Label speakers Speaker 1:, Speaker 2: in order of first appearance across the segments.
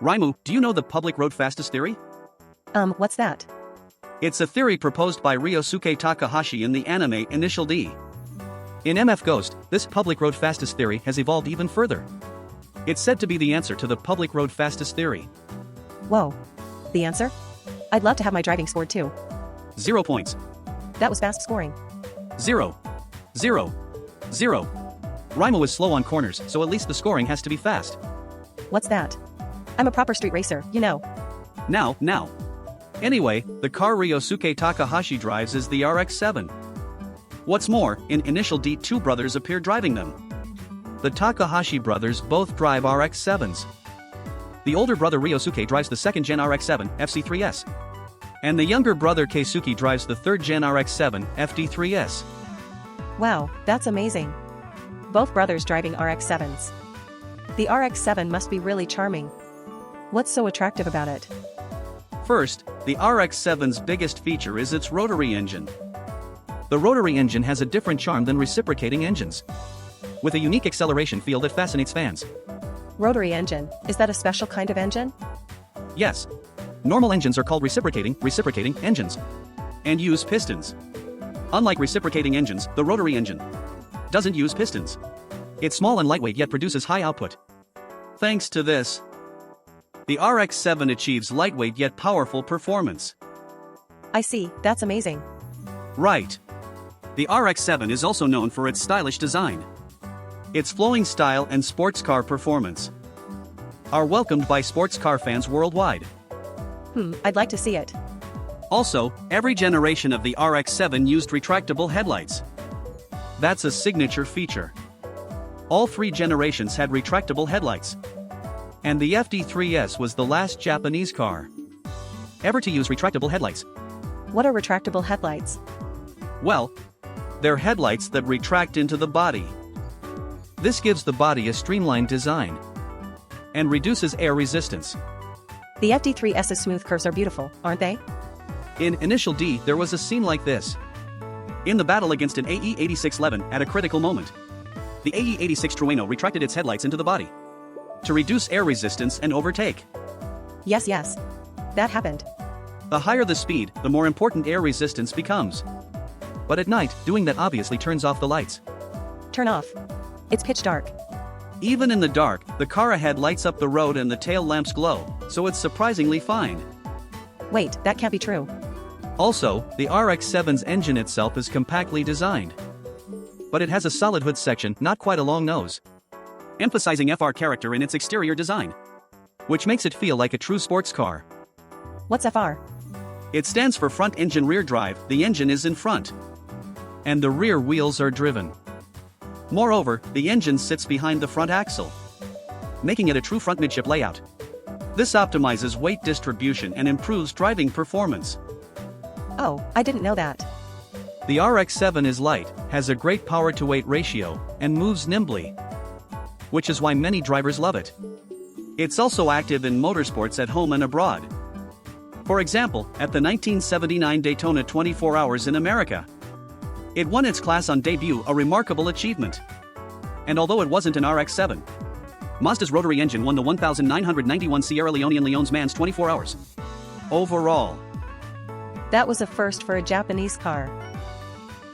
Speaker 1: Raimu, do you know the public road fastest theory?
Speaker 2: What's that?
Speaker 1: It's a theory proposed by Ryosuke Takahashi in the anime Initial D. In MF Ghost, this public road fastest theory has evolved even further. It's said to be the answer to the public road fastest theory.
Speaker 2: Whoa. The answer? I'd love to have my driving scored too.
Speaker 1: 0 points.
Speaker 2: That was fast scoring.
Speaker 1: 0. 0. 0. Raimu is slow on corners, so at least the scoring has to be fast.
Speaker 2: What's that? I'm a proper street racer, you know.
Speaker 1: Now. Anyway, the car Ryosuke Takahashi drives is the RX-7. What's more, in Initial D, two brothers appear driving them. The Takahashi brothers both drive RX-7s. The older brother Ryosuke drives the second-gen RX-7, FC3S. And the younger brother Keisuke drives the third-gen RX-7, FD3S.
Speaker 2: Wow, that's amazing. Both brothers driving RX-7s. The RX-7 must be really charming. What's so attractive about it?
Speaker 1: First, the RX-7's biggest feature is its rotary engine. The rotary engine has a different charm than reciprocating engines, with a unique acceleration feel that fascinates fans.
Speaker 2: Rotary engine, is that a special kind of engine?
Speaker 1: Yes. Normal engines are called reciprocating engines, and use pistons. Unlike reciprocating engines, the rotary engine doesn't use pistons. It's small and lightweight yet produces high output. Thanks to this, the RX-7 achieves lightweight yet powerful performance.
Speaker 2: I see, that's amazing.
Speaker 1: Right. The RX-7 is also known for its stylish design. Its flowing style and sports car performance are welcomed by sports car fans worldwide.
Speaker 2: I'd like to see it.
Speaker 1: Also, every generation of the RX-7 used retractable headlights. That's a signature feature. All three generations had retractable headlights. And the FD3S was the last Japanese car ever to use retractable headlights.
Speaker 2: What are retractable headlights?
Speaker 1: Well, they're headlights that retract into the body. This gives the body a streamlined design and reduces air resistance.
Speaker 2: The FD3S's smooth curves are beautiful, aren't they?
Speaker 1: In Initial D, there was a scene like this. In the battle against an AE8611 at a critical moment, the AE86 Trueno retracted its headlights into the body to reduce air resistance and overtake.
Speaker 2: Yes. That happened.
Speaker 1: The higher the speed, the more important air resistance becomes. But at night, doing that obviously turns off the lights.
Speaker 2: Turn off. It's pitch dark.
Speaker 1: Even in the dark, the car ahead lights up the road and the tail lamps glow, so it's surprisingly fine.
Speaker 2: Wait, that can't be true.
Speaker 1: Also, the RX-7's engine itself is compactly designed. But it has a solid hood section, not quite a long nose, emphasizing FR character in its exterior design, which makes it feel like a true sports car.
Speaker 2: What's FR?
Speaker 1: It stands for front engine rear drive. The engine is in front, and the rear wheels are driven. Moreover, the engine sits behind the front axle, making it a true front-midship layout. This optimizes weight distribution and improves driving performance.
Speaker 2: Oh, I didn't know that.
Speaker 1: The RX-7 is light, has a great power-to-weight ratio, and moves nimbly, which is why many drivers love it. It's also active in motorsports at home and abroad. For example, at the 1979 Daytona 24 Hours in America. It won its class on debut, a remarkable achievement. And although it wasn't an RX-7, Mazda's rotary engine won the 1991 Sierra Leonean Leone's Mans 24 Hours. Overall,
Speaker 2: that was a first for a Japanese car.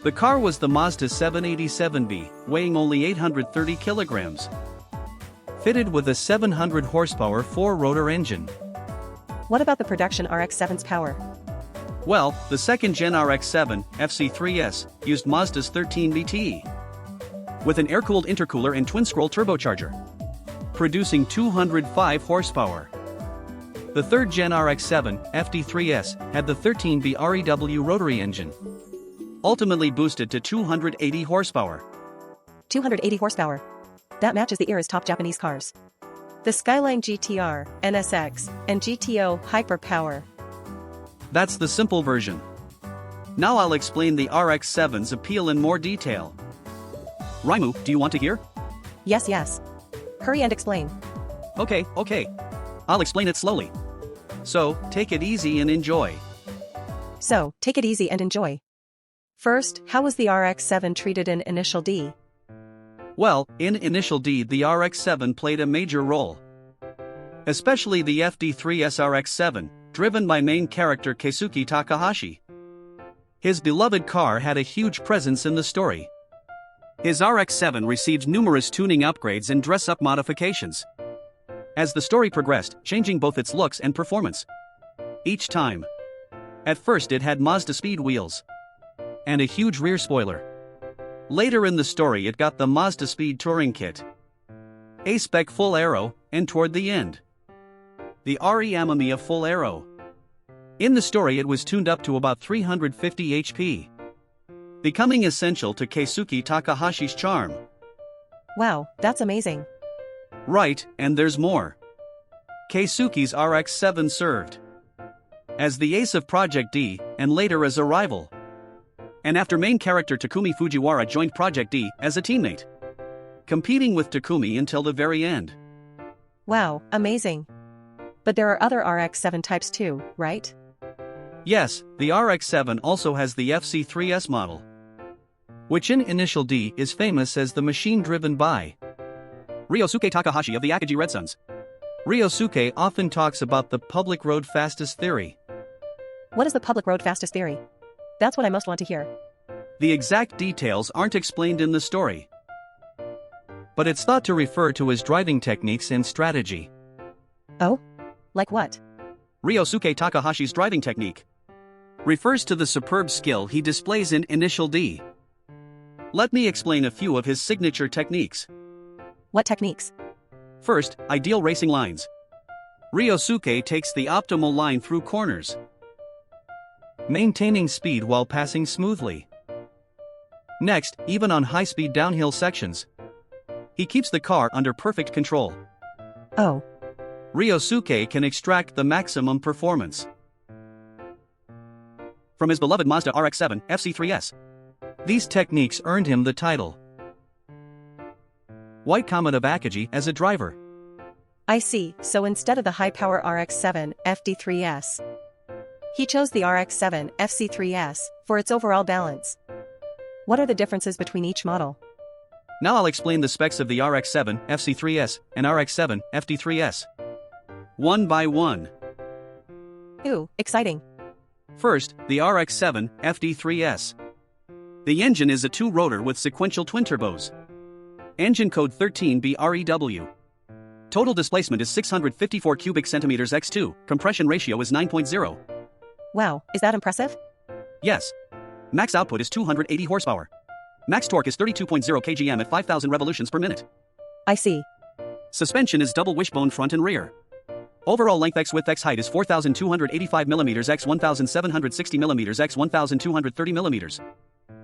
Speaker 1: The car was the Mazda 787B, weighing only 830 kilograms. Fitted with a 700 horsepower 4-rotor engine.
Speaker 2: What about the production RX-7's power?
Speaker 1: Well, the second-gen RX-7, FC3S, used Mazda's 13B-TE, with an air-cooled intercooler and twin-scroll turbocharger, producing 205 horsepower. The third-gen RX-7, FD3S, had the 13B-REW rotary engine, ultimately boosted to 280 horsepower.
Speaker 2: 280 horsepower. That matches the era's top Japanese cars. The Skyline GTR, NSX, and GTO Hyperpower.
Speaker 1: That's the simple version. Now I'll explain the RX-7's appeal in more detail. Raimu, do you want to hear?
Speaker 2: Yes. Hurry and explain.
Speaker 1: Okay. I'll explain it slowly. So, take it easy and enjoy.
Speaker 2: First, how was the RX-7 treated in Initial D?
Speaker 1: Well, in Initial D, the RX-7 played a major role. especially the FD3S RX-7, driven by main character Keisuke Takahashi. His beloved car had a huge presence in the story. His RX-7 received numerous tuning upgrades and dress-up modifications, as the story progressed, changing both its looks and performance each time. At first it had Mazda speed wheels and a huge rear spoiler. Later in the story it got the Mazda Speed Touring Kit, A-Spec full aero, and toward the end, the Reunited full aero. In the story it was tuned up to about 350 HP, becoming essential to Keisuke Takahashi's charm.
Speaker 2: Wow, that's amazing.
Speaker 1: Right, and there's more. Keisuke's RX-7 served as the ace of Project D, and later as a rival. And after main character Takumi Fujiwara joined Project D as a teammate, competing with Takumi until the very end.
Speaker 2: Wow, amazing. But there are other RX-7 types too, right?
Speaker 1: Yes, the RX-7 also has the FC3S model, which in Initial D is famous as the machine driven by Ryosuke Takahashi of the Akagi Red Sons. Ryosuke often talks about the public road fastest theory.
Speaker 2: What is the public road fastest theory? That's what I most want to hear.
Speaker 1: The exact details aren't explained in the story, but it's thought to refer to his driving techniques and strategy.
Speaker 2: Oh? Like what?
Speaker 1: Ryosuke Takahashi's driving technique refers to the superb skill he displays in Initial D. Let me explain a few of his signature techniques.
Speaker 2: What techniques?
Speaker 1: First, ideal racing lines. Ryosuke takes the optimal line through corners, maintaining speed while passing smoothly. Next, even on high-speed downhill sections, he keeps the car under perfect control.
Speaker 2: Oh.
Speaker 1: Ryosuke can extract the maximum performance from his beloved Mazda RX-7 FC3S. These techniques earned him the title White Comet of Akagi as a driver.
Speaker 2: I see, so instead of the high-power RX-7 FD3S, he chose the RX-7 FC3S for its overall balance. What are the differences between each model?
Speaker 1: Now I'll explain the specs of the RX-7 FC3S and RX-7 FD3S, one by one.
Speaker 2: Ooh, exciting.
Speaker 1: First, the RX-7 FD3S. The engine is a two-rotor with sequential twin-turbos. Engine code 13B-REW. Total displacement is 654 cubic centimeters x2, compression ratio is 9.0.
Speaker 2: Wow, is that impressive?
Speaker 1: Yes. Max output is 280 horsepower. Max torque is 32.0 kgm at 5,000 revolutions per minute.
Speaker 2: I see.
Speaker 1: Suspension is double wishbone front and rear. Overall length x width x height is 4,285 mm x 1,760 mm x 1,230 mm.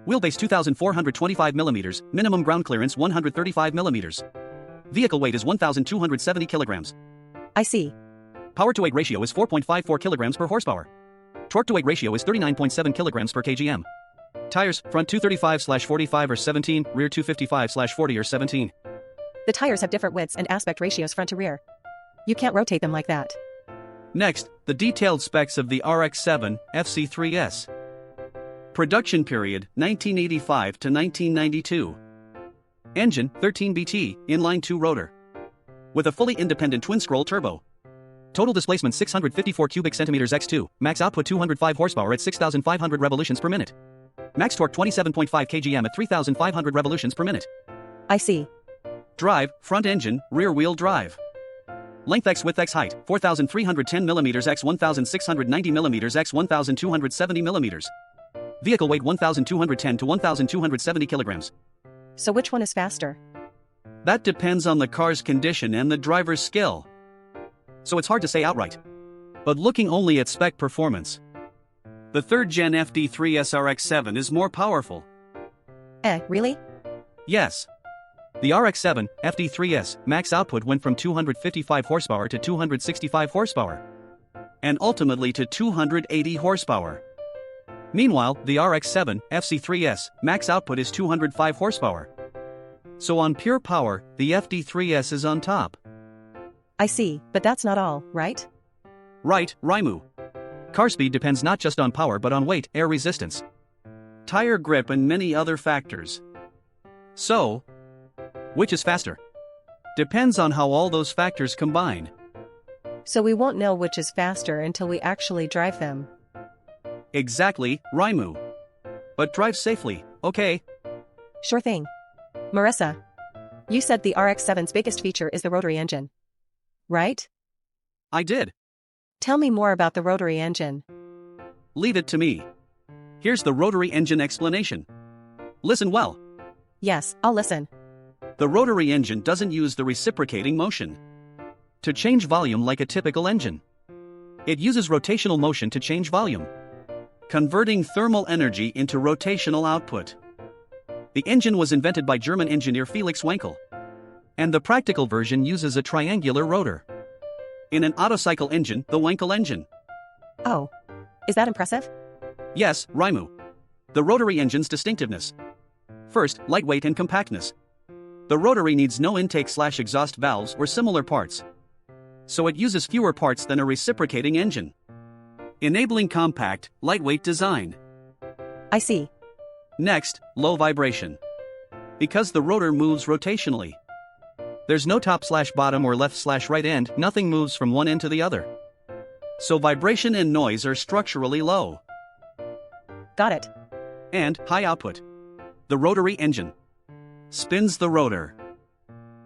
Speaker 1: Wheelbase 2,425 mm, minimum ground clearance 135 mm. Vehicle weight is 1,270 kilograms.
Speaker 2: I see.
Speaker 1: Power to weight ratio is 4.54 kilograms per horsepower. Torque to weight ratio is 39.7 kilograms per kgm. Tires, front 235/45 or 17, rear 255/40 or 17.
Speaker 2: The tires have different widths and aspect ratios front to rear. You can't rotate them like that.
Speaker 1: Next, the detailed specs of the RX-7 FC3S. Production period, 1985 to 1992. Engine, 13BT, inline 2-rotor, with a fully independent twin-scroll turbo. Total displacement 654 cubic centimeters x2, max output 205 horsepower at 6,500 revolutions per minute. Max torque 27.5 kgm at 3,500 revolutions per minute.
Speaker 2: I see.
Speaker 1: Drive, front engine, rear wheel drive. Length x width x height, 4,310 mm x 1,690 mm x 1,270 mm. Vehicle weight 1,210 to 1,270 kilograms.
Speaker 2: So which one is faster?
Speaker 1: That depends on the car's condition and the driver's skill, so it's hard to say outright. But looking only at spec performance, the third-gen FD3S RX-7 is more powerful.
Speaker 2: Really?
Speaker 1: Yes. The RX-7 FD3S max output went from 255 horsepower to 265 horsepower, and ultimately to 280 horsepower. Meanwhile, the RX-7 FC3S max output is 205 horsepower. So on pure power, the FD3S is on top.
Speaker 2: I see, but that's not all, right?
Speaker 1: Right, Raimu. Car speed depends not just on power but on weight, air resistance, tire grip and many other factors. So, which is faster? Depends on how all those factors combine.
Speaker 2: So we won't know which is faster until we actually drive them.
Speaker 1: Exactly, Raimu. But drive safely, okay?
Speaker 2: Sure thing. Marissa, you said the RX-7's biggest feature is the rotary engine. Right?
Speaker 1: I did.
Speaker 2: Tell me more about the rotary engine.
Speaker 1: Leave it to me. Here's the rotary engine explanation. Listen well.
Speaker 2: Yes, I'll listen.
Speaker 1: The rotary engine doesn't use the reciprocating motion to change volume like a typical engine. It uses rotational motion to change volume, converting thermal energy into rotational output. The engine was invented by German engineer Felix Wankel, and the practical version uses a triangular rotor. In an Otto-cycle engine, the Wankel engine.
Speaker 2: Oh, is that impressive?
Speaker 1: Yes, Raimu. The rotary engine's distinctiveness. First, lightweight and compactness. The rotary needs no intake/exhaust valves or similar parts, so it uses fewer parts than a reciprocating engine, enabling compact, lightweight design.
Speaker 2: I see.
Speaker 1: Next, low vibration. Because the rotor moves rotationally, there's no top/bottom or left/right end, nothing moves from one end to the other. So vibration and noise are structurally low.
Speaker 2: Got it.
Speaker 1: And high output. The rotary engine spins the rotor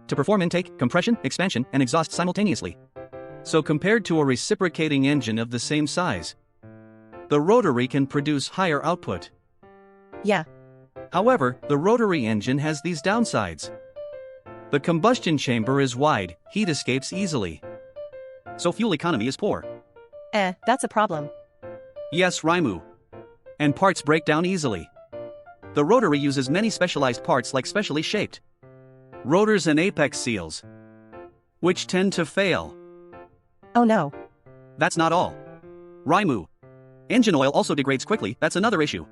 Speaker 1: to perform intake, compression, expansion, and exhaust simultaneously. So compared to a reciprocating engine of the same size, the rotary can produce higher output.
Speaker 2: Yeah.
Speaker 1: However, the rotary engine has these downsides. The combustion chamber is wide, heat escapes easily, so fuel economy is poor.
Speaker 2: That's a problem.
Speaker 1: Yes, Raimu. And parts break down easily. The rotary uses many specialized parts like specially shaped rotors and apex seals, which tend to fail.
Speaker 2: Oh no.
Speaker 1: That's not all. Raimu. Engine oil also degrades quickly, that's another issue.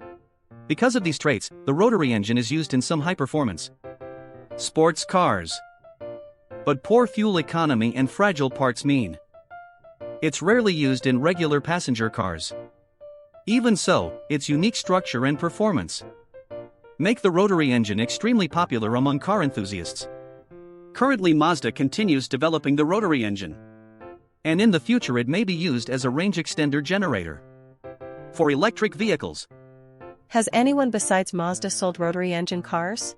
Speaker 1: Because of these traits, the rotary engine is used in some high-performance sports cars. But poor fuel economy and fragile parts mean it's rarely used in regular passenger cars. Even so, its unique structure and performance make the rotary engine extremely popular among car enthusiasts. Currently, Mazda continues developing the rotary engine, and in the future it may be used as a range extender generator for electric vehicles.
Speaker 2: Has anyone besides Mazda sold rotary engine cars?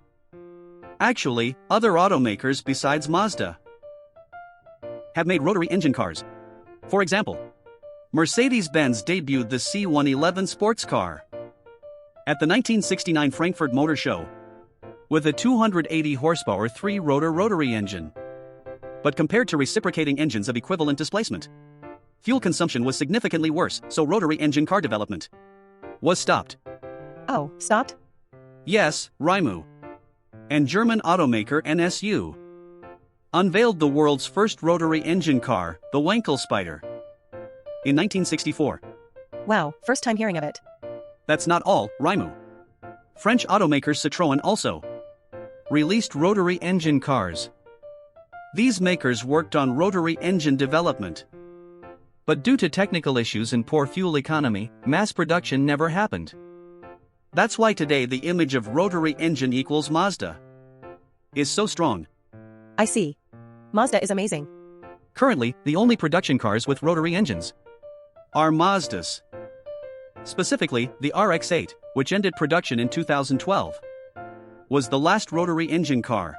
Speaker 1: Actually, other automakers besides Mazda have made rotary engine cars. For example, Mercedes-Benz debuted the C111 sports car at the 1969 Frankfurt Motor Show with a 280 horsepower 3-rotor rotary engine. But compared to reciprocating engines of equivalent displacement, fuel consumption was significantly worse, so rotary engine car development was stopped.
Speaker 2: Oh, stopped?
Speaker 1: Yes, Raimu. And German automaker NSU unveiled the world's first rotary engine car, the Wankel Spider, in 1964.
Speaker 2: Wow, first time hearing of it.
Speaker 1: That's not all, Raimu. French automaker Citroen also released rotary engine cars. These makers worked on rotary engine development, but due to technical issues and poor fuel economy, mass production never happened. That's why today the image of rotary engine equals Mazda is so strong.
Speaker 2: I see. Mazda is amazing.
Speaker 1: Currently, the only production cars with rotary engines are Mazdas. Specifically, the RX-8, which ended production in 2012, was the last rotary engine car.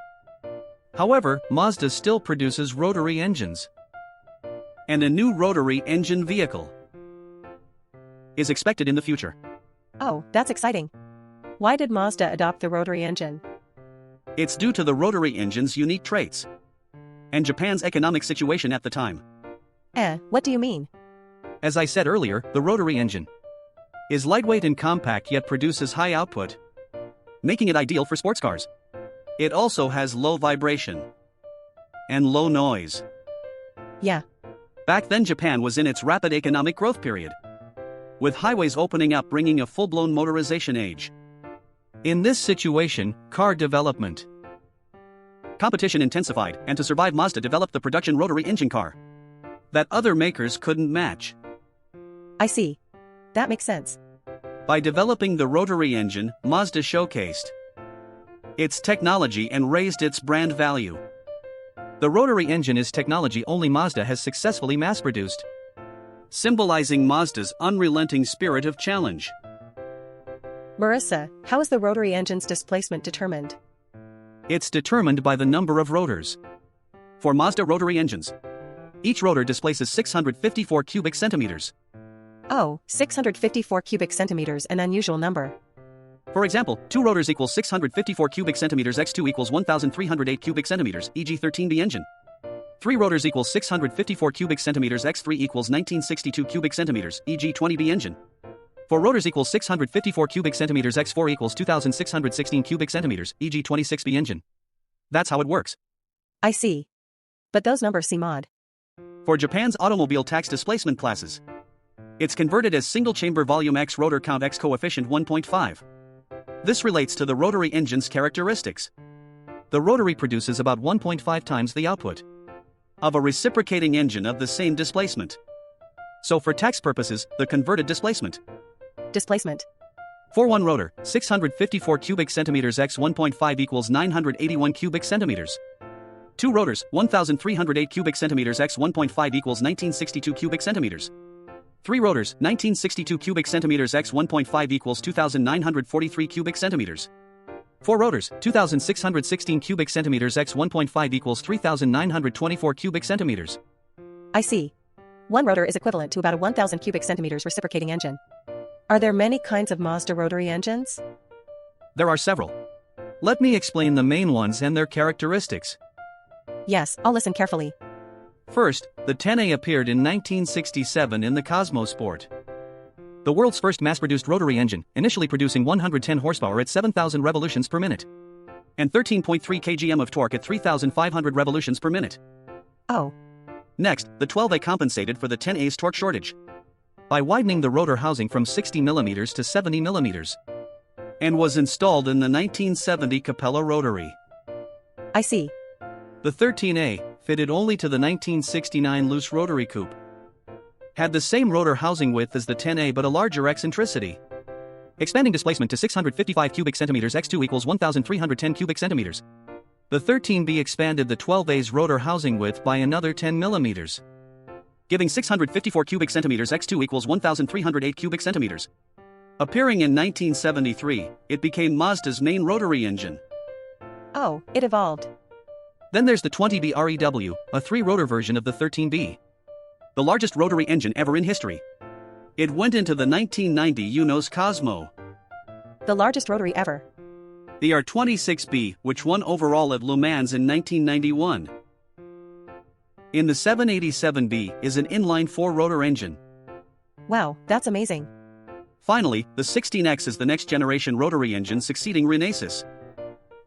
Speaker 1: However, Mazda still produces rotary engines, and a new rotary engine vehicle is expected in the future.
Speaker 2: Oh, that's exciting. Why did Mazda adopt the rotary engine?
Speaker 1: It's due to the rotary engine's unique traits and Japan's economic situation at the time.
Speaker 2: What do you mean?
Speaker 1: As I said earlier, the rotary engine is lightweight and compact yet produces high output, making it ideal for sports cars. It also has low vibration and low noise.
Speaker 2: Yeah.
Speaker 1: Back then Japan was in its rapid economic growth period, with highways opening up bringing a full-blown motorization age. In this situation, car development competition intensified, and to survive Mazda developed the production rotary engine car that other makers couldn't match.
Speaker 2: I see. That makes sense.
Speaker 1: By developing the rotary engine, Mazda showcased its technology and raised its brand value. The rotary engine is technology only Mazda has successfully mass-produced, symbolizing Mazda's unrelenting spirit of challenge.
Speaker 2: Marissa, how is the rotary engine's displacement determined?
Speaker 1: It's determined by the number of rotors. For Mazda rotary engines, each rotor displaces 654 cubic centimeters.
Speaker 2: Oh, 654 cubic centimeters, an unusual number.
Speaker 1: For example, 2 rotors equals 654 cubic centimeters x2 equals 1308 cubic centimeters, e.g. 13B engine. 3 rotors equals 654 cubic centimeters x3 equals 1962 cubic centimeters, e.g. 20B engine. 4 rotors equals 654 cubic centimeters x4 equals 2616 cubic centimeters, e.g. 26B engine. That's how it works.
Speaker 2: I see. But those numbers seem odd.
Speaker 1: For Japan's automobile tax displacement classes, it's converted as single-chamber volume x rotor count x coefficient 1.5. This relates to the rotary engine's characteristics. The rotary produces about 1.5 times the output of a reciprocating engine of the same displacement. So for tax purposes, the converted displacement. For one rotor, 654 cubic centimeters x 1.5 equals 981 cubic centimeters. 2 rotors, 1308 cubic centimeters x 1.5 equals 1962 cubic centimeters. 3 rotors, 1962 cubic centimeters x 1.5 equals 2943 cubic centimeters. 4 rotors, 2616 cubic centimeters x 1.5 equals 3924 cubic centimeters.
Speaker 2: I see. One rotor is equivalent to about a 1000 cubic centimeters reciprocating engine. Are there many kinds of Mazda rotary engines?
Speaker 1: There are several. Let me explain the main ones and their characteristics.
Speaker 2: Yes, I'll listen carefully.
Speaker 1: First, the 10A appeared in 1967 in the Cosmosport. The world's first mass-produced rotary engine, initially producing 110 horsepower at 7,000 revolutions per minute. And 13.3 kgm of torque at 3,500 revolutions per minute.
Speaker 2: Oh.
Speaker 1: Next, the 12A compensated for the 10A's torque shortage by widening the rotor housing from 60 mm to 70 mm. And was installed in the 1970 Capella rotary.
Speaker 2: I see.
Speaker 1: The 13A, fitted only to the 1969 loose rotary coupe, had the same rotor housing width as the 10A but a larger eccentricity, expanding displacement to 655 cubic centimeters x2 equals 1310 cubic centimeters. The 13B expanded the 12A's rotor housing width by another 10 mm, giving 654 cubic centimeters x2 equals 1308 cubic centimeters. Appearing in 1973, it became Mazda's main rotary engine.
Speaker 2: Oh, it evolved.
Speaker 1: Then there's the 20B-REW, a 3-rotor version of the 13B. The largest rotary engine ever in history. It went into the 1990 UNOS Cosmo.
Speaker 2: The largest rotary ever.
Speaker 1: The R26B, which won overall at Le Mans in 1991. In the 787B is an inline 4-rotor engine.
Speaker 2: Wow, that's amazing.
Speaker 1: Finally, the 16X is the next-generation rotary engine succeeding Renesis.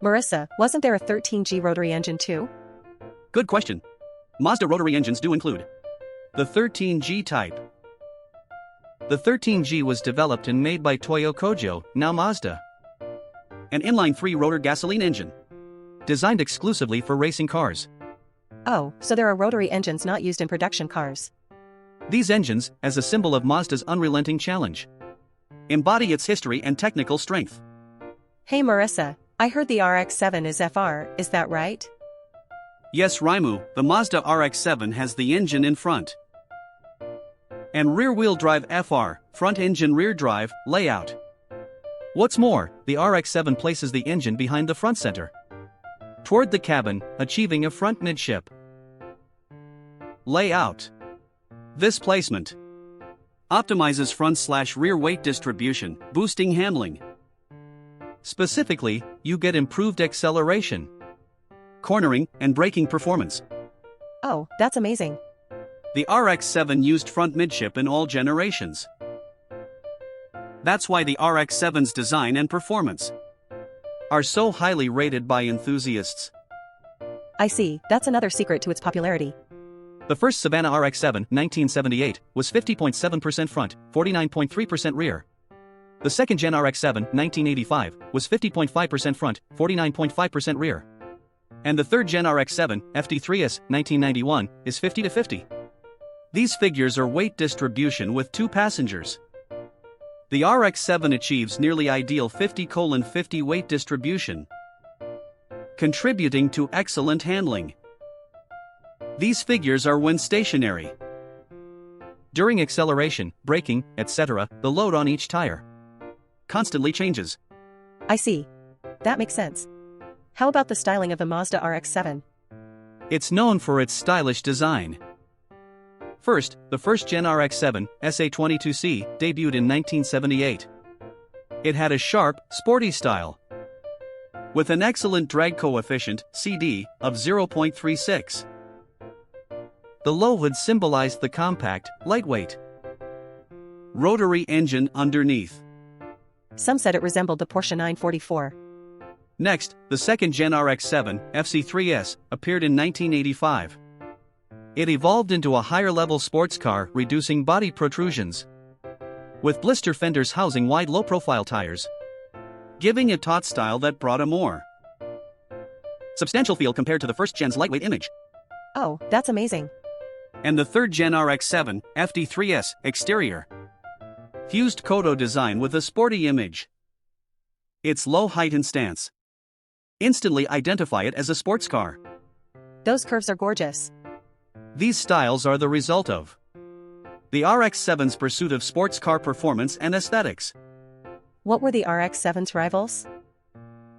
Speaker 2: Marissa, wasn't there a 13G rotary engine too?
Speaker 1: Good question. Mazda rotary engines do include the 13G type. The 13G was developed and made by Toyo Kojo, now Mazda. An inline 3-rotor gasoline engine, designed exclusively for racing cars.
Speaker 2: Oh, so there are rotary engines not used in production cars.
Speaker 1: These engines, as a symbol of Mazda's unrelenting challenge, embody its history and technical strength.
Speaker 2: Hey Marissa, I heard the RX-7 is FR, is that right?
Speaker 1: Yes, Raimu, the Mazda RX-7 has the engine in front and rear-wheel drive FR, front engine rear drive, layout. What's more, the RX-7 places the engine behind the front center, toward the cabin, achieving a front-midship layout. This placement optimizes front/rear weight distribution, boosting handling. Specifically, you get improved acceleration, cornering, and braking performance.
Speaker 2: Oh, that's amazing.
Speaker 1: The RX-7 used front-midship in all generations. That's why the RX-7's design and performance are so highly rated by enthusiasts.
Speaker 2: I see, that's another secret to its popularity.
Speaker 1: The first Savanna RX-7, 1978, was 50.7% front, 49.3% rear. The second Gen RX-7, 1985, was 50.5% front, 49.5% rear. And the third Gen RX-7, FD3S, 1991, is 50-50. These figures are weight distribution with 2 passengers. The RX-7 achieves nearly ideal 50:50 weight distribution, contributing to excellent handling. These figures are when stationary. During acceleration, braking, etc., the load on each tire constantly changes.
Speaker 2: I see. That makes sense. How about the styling of the Mazda RX-7?
Speaker 1: It's known for its stylish design. First, the first-gen RX-7, SA22C, debuted in 1978. It had a sharp, sporty style, with an excellent drag coefficient, CD, of 0.36. The low hood symbolized the compact, lightweight rotary engine underneath.
Speaker 2: Some said it resembled the Porsche 944.
Speaker 1: Next, the second-gen RX-7, FC3S, appeared in 1985. It evolved into a higher-level sports car, reducing body protrusions, with blister fenders housing wide low-profile tires, giving it taut style that brought a more substantial feel compared to the first-gen's lightweight image.
Speaker 2: Oh, that's amazing.
Speaker 1: And the third-gen RX-7, FD3S, exterior fused Kodo design with a sporty image. Its low height and stance instantly identify it as a sports car.
Speaker 2: Those curves are gorgeous.
Speaker 1: These styles are the result of the RX-7's pursuit of sports car performance and aesthetics.
Speaker 2: What were the RX-7's rivals?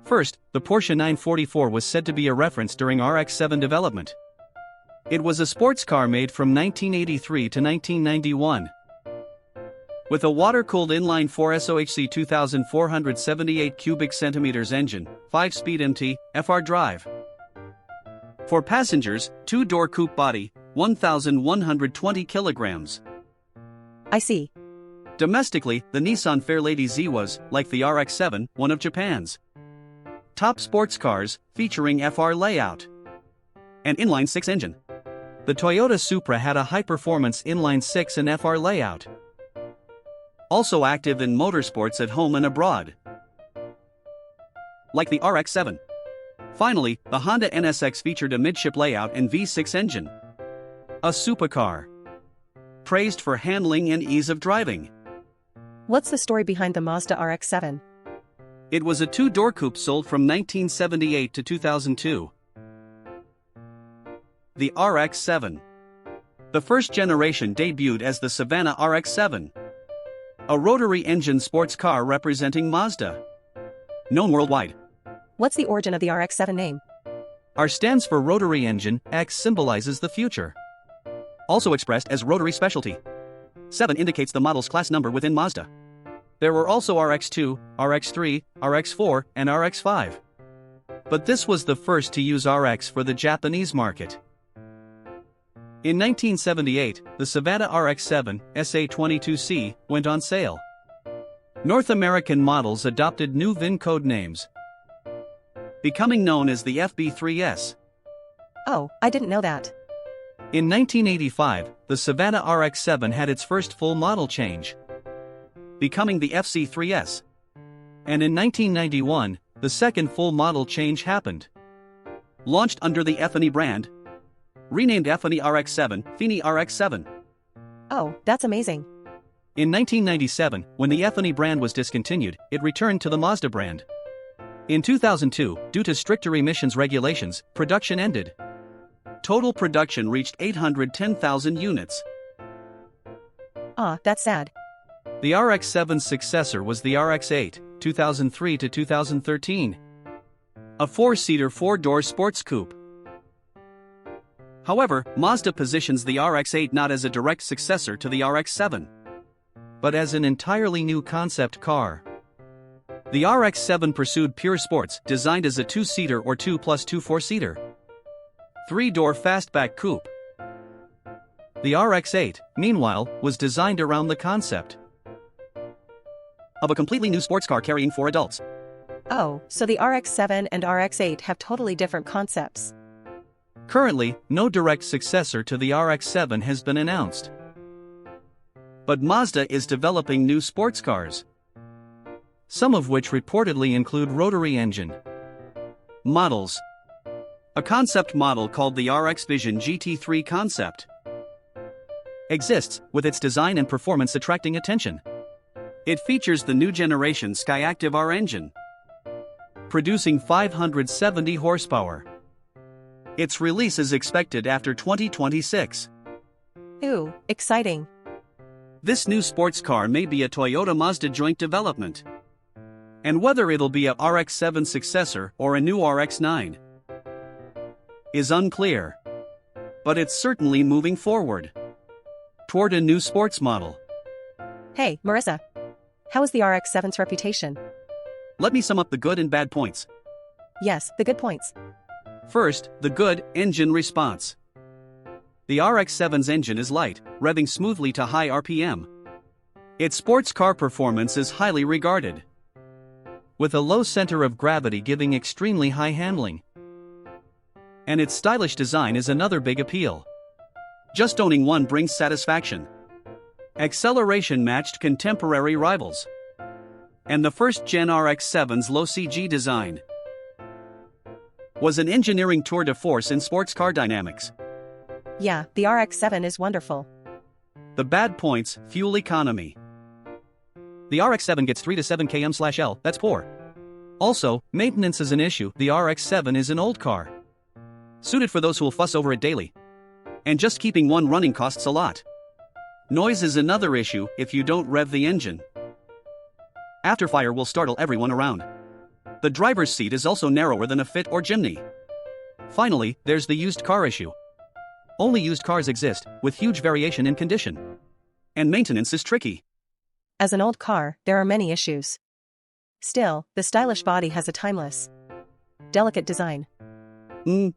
Speaker 1: First, the Porsche 944 was said to be a reference during RX-7 development. It was a sports car made from 1983 to 1991. With a water-cooled inline-4 SOHC 2,478 cubic centimeters engine, 5-speed MT, FR drive. For passengers, 2-door coupe body, 1,120 kilograms.
Speaker 2: I see.
Speaker 1: Domestically, the Nissan Fairlady Z was, like the RX-7, one of Japan's top sports cars, featuring FR layout and inline-6 engine. The Toyota Supra had a high-performance inline-6 and FR layout, also active in motorsports at home and abroad, like the RX-7. Finally, the Honda NSX featured a midship layout and V6 engine, a supercar, praised for handling and ease of driving.
Speaker 2: What's the story behind the Mazda RX-7?
Speaker 1: It was a 2-door coupe sold from 1978 to 2002. The RX-7. The first generation debuted as the Savanna RX-7, a rotary engine sports car representing Mazda, known worldwide.
Speaker 2: What's the origin of the RX-7 name?
Speaker 1: R stands for Rotary Engine, X symbolizes the future, also expressed as Rotary Specialty. 7 indicates the model's class number within Mazda. There were also RX-2, RX-3, RX-4, and RX-5. But this was the first to use RX for the Japanese market. In 1978, the Savanna RX-7, SA22C, went on sale. North American models adopted new VIN code names, becoming known as the FD3S.
Speaker 2: Oh, I didn't know that.
Speaker 1: In 1985, the Savanna RX-7 had its first full model change, becoming the FC3S. And in 1991, the second full model change happened. Launched under the Efini brand, renamed Efini RX-7, Efini RX-7.
Speaker 2: Oh, that's amazing.
Speaker 1: In 1997, when the Efini brand was discontinued, it returned to the Mazda brand. In 2002, due to stricter emissions regulations, production ended. Total production reached 810,000 units.
Speaker 2: That's sad.
Speaker 1: The RX-7's successor was the RX-8, 2003 to 2013. A 4-seater 4-door sports coupe. However, Mazda positions the RX-8 not as a direct successor to the RX-7, but as an entirely new concept car. The RX-7 pursued pure sports, designed as a 2-seater or 2+2 4-seater, 3-door fastback coupe. The RX-8, meanwhile, was designed around the concept of a completely new sports car carrying 4 adults.
Speaker 2: Oh, so the RX-7 and RX-8 have totally different concepts.
Speaker 1: Currently, no direct successor to the RX-7 has been announced. But Mazda is developing new sports cars, some of which reportedly include rotary engine models. A concept model called the RX Vision GT3 concept exists, with its design and performance attracting attention. It features the new generation SKYACTIV-R engine, producing 570 horsepower, Its release is expected after 2026.
Speaker 2: Ooh, exciting.
Speaker 1: This new sports car may be a Toyota-Mazda joint development. And whether it'll be a RX-7 successor or a new RX-9 is unclear. But it's certainly moving forward toward a new sports model.
Speaker 2: Hey, Marissa. How is the RX-7's reputation?
Speaker 1: Let me sum up the good and bad points.
Speaker 2: Yes, the good points.
Speaker 1: First, the good engine response. The RX-7's engine is light, revving smoothly to high RPM. Its sports car performance is highly regarded, with a low center of gravity giving extremely high handling. And its stylish design is another big appeal. Just owning one brings satisfaction. Acceleration matched contemporary rivals. And the first-gen RX-7's low CG design was an engineering tour de force in sports car dynamics.
Speaker 2: Yeah, the RX-7 is wonderful.
Speaker 1: The bad points: fuel economy. The RX-7 gets 3 to 7 km/L, that's poor. Also, maintenance is an issue. The RX-7 is an old car, suited for those who will fuss over it daily. And just keeping one running costs a lot. Noise is another issue if you don't rev the engine. Afterfire will startle everyone around. The driver's seat is also narrower than a Fit or Jimny. Finally, there's the used car issue. Only used cars exist, with huge variation in condition. And maintenance is tricky.
Speaker 2: As an old car, there are many issues. Still, the stylish body has a timeless, delicate design.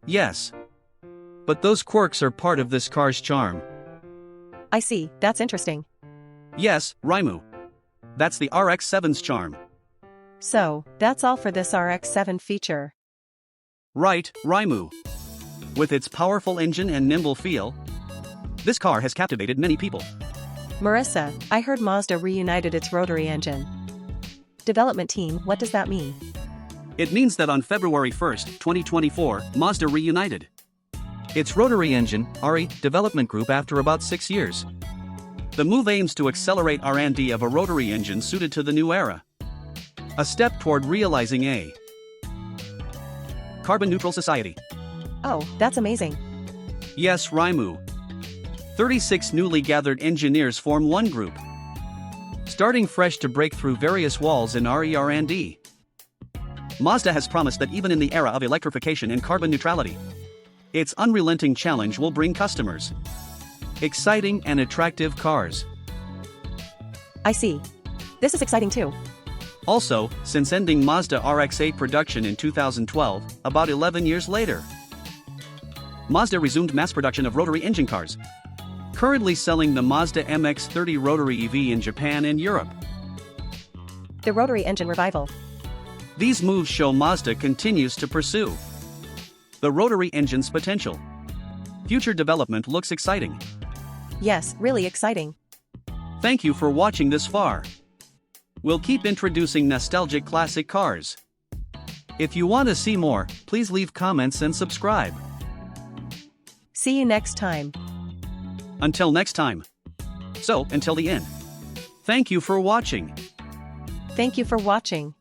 Speaker 1: Yes. But those quirks are part of this car's charm.
Speaker 2: I see, that's interesting.
Speaker 1: Yes, Raimu. That's the RX-7's charm.
Speaker 2: So, that's all for this RX-7 feature.
Speaker 1: Right, Raimu. With its powerful engine and nimble feel, this car has captivated many people.
Speaker 2: Marissa, I heard Mazda reunited its rotary engine development team. What does that mean?
Speaker 1: It means that on February 1st, 2024, Mazda reunited its Rotary Engine RE development group after about 6 years. The move aims to accelerate R&D of a rotary engine suited to the new era. A step toward realizing a carbon-neutral society.
Speaker 2: Oh, that's amazing.
Speaker 1: Yes, Raimu. 36 newly gathered engineers form one group, starting fresh to break through various walls in R&D. Mazda has promised that even in the era of electrification and carbon neutrality, its unrelenting challenge will bring customers exciting and attractive cars.
Speaker 2: I see. This is exciting too.
Speaker 1: Also, since ending Mazda RX-8 production in 2012, about 11 years later, Mazda resumed mass production of rotary engine cars, currently selling the Mazda MX-30 Rotary-EV in Japan and Europe.
Speaker 2: The rotary engine revival.
Speaker 1: These moves show Mazda continues to pursue the rotary engine's potential. Future development looks exciting.
Speaker 2: Yes, really exciting.
Speaker 1: Thank you for watching this far. We'll keep introducing nostalgic classic cars. If you want to see more, please leave comments and subscribe.
Speaker 2: See you next time.
Speaker 1: Until next time. So, until the end. Thank you for watching.
Speaker 2: Thank you for watching.